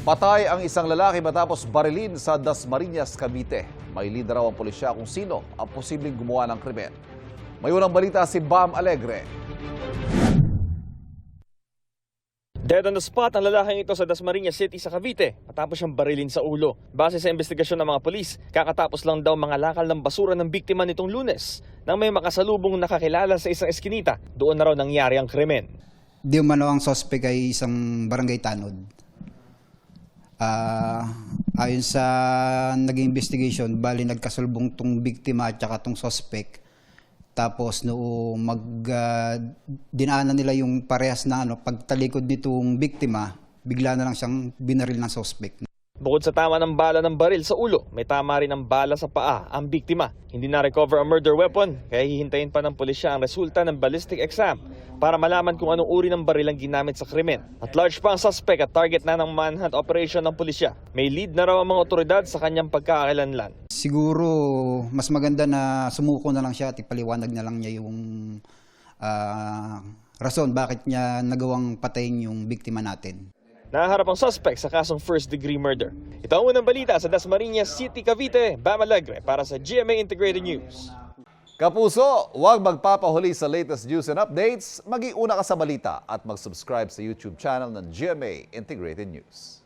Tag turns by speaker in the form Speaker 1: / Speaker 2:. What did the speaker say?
Speaker 1: Patay ang isang lalaki matapos barilin sa Dasmariñas, Cavite. May lead raw ang pulisya kung sino ang posibleng gumawa ng krimen. May unang balita si Bam Alegre.
Speaker 2: Dead on the spot ang lalaking ito sa Dasmariñas City sa Cavite matapos siyang barilin sa ulo. Base sa investigasyon ng mga polis, kakatapos lang daw mga lakal ng basura ng biktima nitong Lunes nang may makasalubong nakakilala sa isang eskinita. Doon na raw nangyari ang krimen.
Speaker 3: Di umano ang suspect ay isang barangay tanod. Ayon sa naging investigation, bali nagkasalubong tong biktima at saka tong suspect. Tapos noong dinaanan nila yung parehas na pagtalikod nitong biktima, bigla na lang siyang binaril ng suspect.
Speaker 2: Bukod sa tama ng bala ng baril sa ulo, may tama rin ng bala sa paa ang biktima. Hindi na-recover ang murder weapon, kaya hihintayin pa ng pulisya ang resulta ng ballistic exam para malaman kung anong uri ng baril ang ginamit sa krimen. At large pa ang suspect at target na ng manhunt operation ng pulisya. May lead na raw ang mga otoridad sa kanyang pagkakakilanlan.
Speaker 3: Siguro mas maganda na sumuko na lang siya at ipaliwanag na lang niya yung rason bakit niya nagawang patayin yung biktima natin.
Speaker 2: Nahaharap ang suspect sa kasong first-degree murder. Ito ang unang balita sa Dasmariñas City, Cavite. Bam Alegre para sa GMA Integrated News.
Speaker 1: Kapuso, huwag magpapahuli sa latest news and updates. Mag-iuna ka sa balita at mag-subscribe sa YouTube channel ng GMA Integrated News.